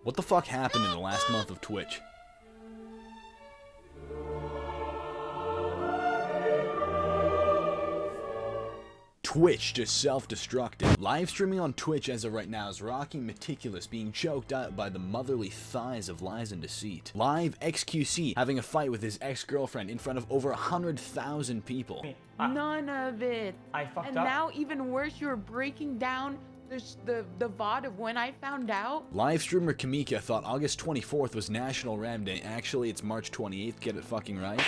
What the fuck happened in the last month of Twitch? Twitch Is Self Destructing. Live streaming on Twitch as of right now is rocking meticulous, being choked out by the motherly thighs of lies and deceit. Live XQC having a fight with his ex-girlfriend in front of over 100,000 people. None of it. I fucked and up. Now even worse, you're breaking down the VOD of when I found out. Live streamer Kamika thought August 24th was National Ram Day. Actually, it's March 28th. Get it fucking right.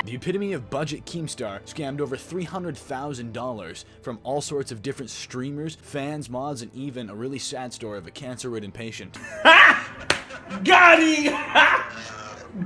The epitome of budget Keemstar scammed over $300,000 from all sorts of different streamers, fans, mods, and even a really sad story of a cancer-ridden patient. Got him!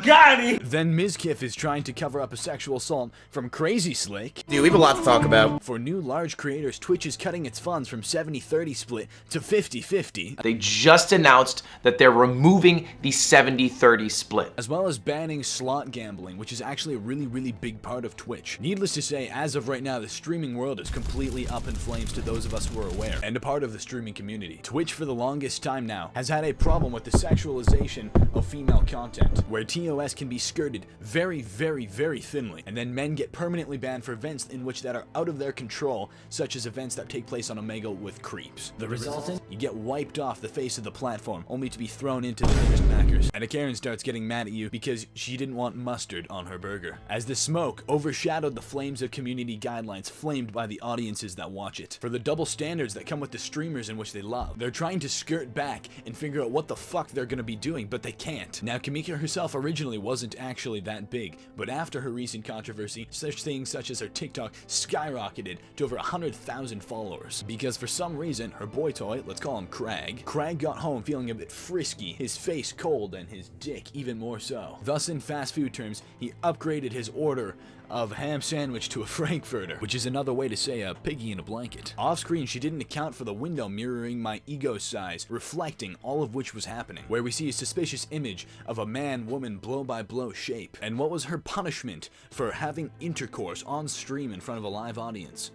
Got him! Then Mizkif is trying to cover up a sexual assault from Crazy Slick. Dude, we have a lot to talk about. For new large creators, Twitch is cutting its funds from 70-30 split to 50-50. They just announced that they're removing the 70-30 split. As well as banning slot gambling, which is actually a really big part of Twitch. Needless to say, as of right now, the streaming world is completely up in flames to those of us who are aware, and a part of the streaming community. Twitch, for the longest time now, has had a problem with the sexualization of female content, where TOS can be skirted very thinly, and then men get permanently banned for events in which that are out of their control, such as events that take place on Omegle with creeps. The resultant? You get wiped off the face of the platform, only to be thrown into the nearest Maccers. And a Karen starts getting mad at you because she didn't want mustard on her burger. As the smoke overshadowed the flames of community guidelines flamed by the audiences that watch it. For the double standards that come with the streamers in which they love. They're trying to skirt back and figure out what the fuck they're gonna be doing, but they can't. Now, Kamika herself originally wasn't actually that big, but after her recent controversy, such things such as her TikTok skyrocketed to over 100,000 followers. Because for some reason, her boy toy, let's call him Crag got home feeling a bit frisky, his face cold, and his dick even more so. Thus, in fast food terms, he upgraded his order of ham sandwich to a frankfurter, which is another way to say a piggy in a blanket. Off screen, she didn't account for the window mirroring my ego size, reflecting all of which was happening, where we see a suspicious image of a man-woman blow-by-blow shape. And what was her punishment for having intercourse on stream in front of a live audience?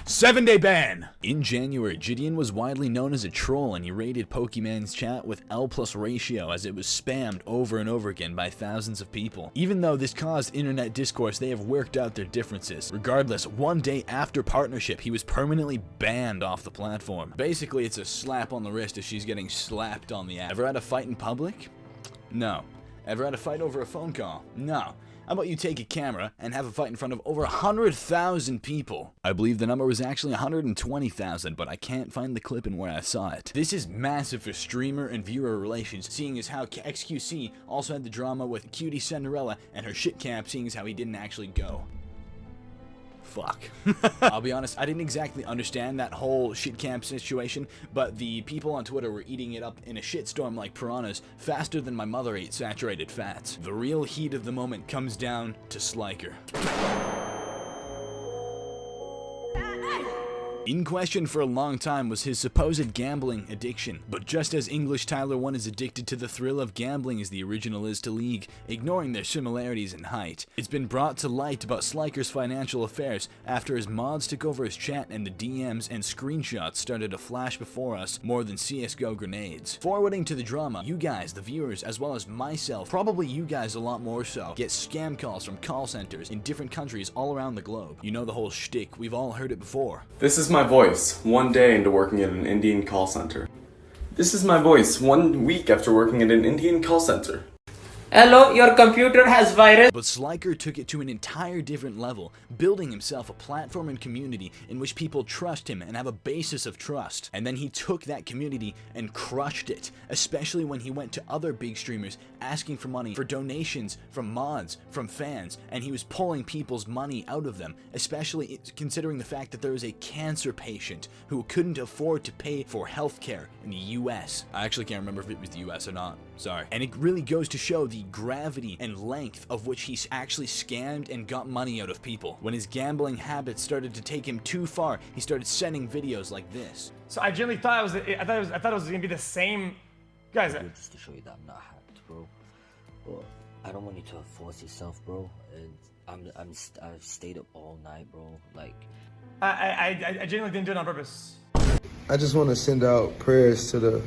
7-day ban! In January, Gideon was widely known as a troll, and he raided Pokemon's chat with L+ ratio as it was spammed over and over again by thousands of people. Even though this caused internet discourse, they have worked out their differences. Regardless, one day after partnership, he was permanently banned off the platform. Basically, it's a slap on the wrist if she's getting slapped on the ass. Ever had a fight in public? No. Ever had a fight over a phone call? No. How about you take a camera and have a fight in front of over 100,000 people? I believe the number was actually 120,000, but I can't find the clip and where I saw it. This is massive for streamer and viewer relations, seeing as how XQC also had the drama with Cutie Cinderella and her shit camp, seeing as how he didn't actually go. Fuck. I'll be honest, I didn't exactly understand that whole shit camp situation, but the people on Twitter were eating it up in a shitstorm like piranhas faster than my mother ate saturated fats. The real heat of the moment comes down to Sliker. In question for a long time was his supposed gambling addiction, but just as English Tyler 1 is addicted to the thrill of gambling as the original is to League, ignoring their similarities in height, it's been brought to light about Sliker's financial affairs after his mods took over his chat and the DMs and screenshots started to flash before us more than CSGO grenades. Forwarding to the drama, you guys, the viewers, as well as myself, probably you guys a lot more so, get scam calls from call centers in different countries all around the globe. You know the whole shtick, we've all heard it before. This is my voice, one day into working at an Indian call center. This is my voice, 1 week after working at an Indian call center. Hello, your computer has virus. But Sliker took it to an entire different level, building himself a platform and community in which people trust him and have a basis of trust. And then he took that community and crushed it, especially when he went to other big streamers asking for money, for donations, from mods, from fans, and he was pulling people's money out of them, especially considering the fact that there was a cancer patient who couldn't afford to pay for healthcare in the US. I actually can't remember if it was the US or not, sorry. And it really goes to show the gravity and length of which he's actually scammed and got money out of people. When his gambling habits started to take him too far, he started sending videos like this. So I genuinely thought I thought it was gonna be the same. Guys, just to show you that I'm not hacked, bro. But I don't want you to force yourself, bro. I've stayed up all night, bro. Like, I genuinely didn't do it on purpose. I just want to send out prayers to the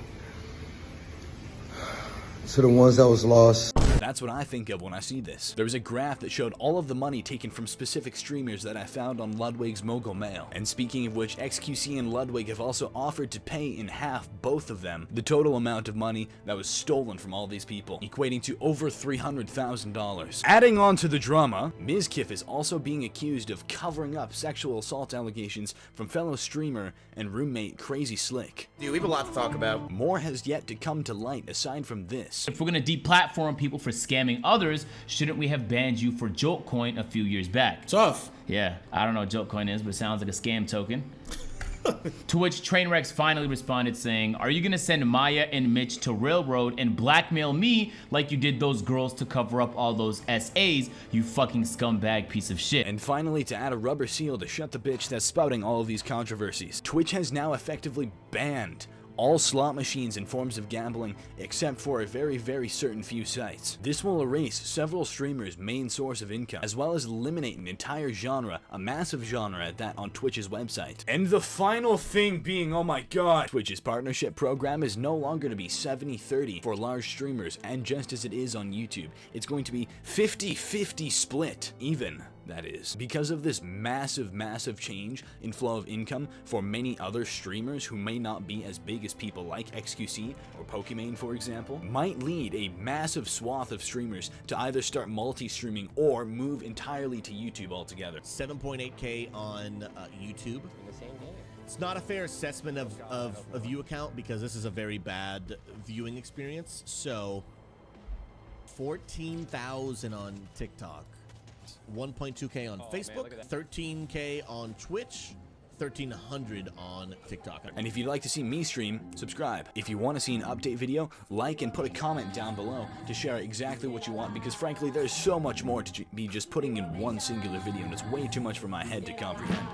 to the ones that was lost. That's what I think of when I see this. There was a graph that showed all of the money taken from specific streamers that I found on Ludwig's Mogul Mail. And speaking of which, XQC and Ludwig have also offered to pay in half, both of them, the total amount of money that was stolen from all these people, equating to over $300,000. Adding on to the drama, Mizkif is also being accused of covering up sexual assault allegations from fellow streamer and roommate Crazy Slick. Dude, we have a lot to talk about. More has yet to come to light aside from this. If we're gonna deplatform people for scamming others, shouldn't we have banned you for Jokecoin a few years back? Tough. Yeah, I don't know what Jokecoin is, but it sounds like a scam token. To which Trainwrecks finally responded saying, are you gonna send Maya and Mitch to Railroad and blackmail me like you did those girls to cover up all those SAs, you fucking scumbag piece of shit? And finally, to add a rubber seal to shut the bitch that's spouting all of these controversies, Twitch has now effectively banned all slot machines and forms of gambling except for a very, very certain few sites. This will erase several streamers' main source of income, as well as eliminate an entire genre, a massive genre at that, on Twitch's website. And the final thing being, oh my god, Twitch's partnership program is no longer to be 70-30 for large streamers, and just as it is on YouTube, it's going to be 50-50 split, even. That is, because of this massive change in flow of income for many other streamers who may not be as big as people like XQC or Pokimane, for example, might lead a massive swath of streamers to either start multi-streaming or move entirely to YouTube altogether. 7.8K on YouTube. It's not a fair assessment of a view account because this is a very bad viewing experience. So 14,000 on TikTok. 1.2K on Facebook, 13K on Twitch, 1,300 on TikTok. And if you'd like to see me stream, subscribe. If you want to see an update video, like and put a comment down below to share exactly what you want, because frankly, there's so much more to be just putting in one singular video, and it's way too much for my head to comprehend.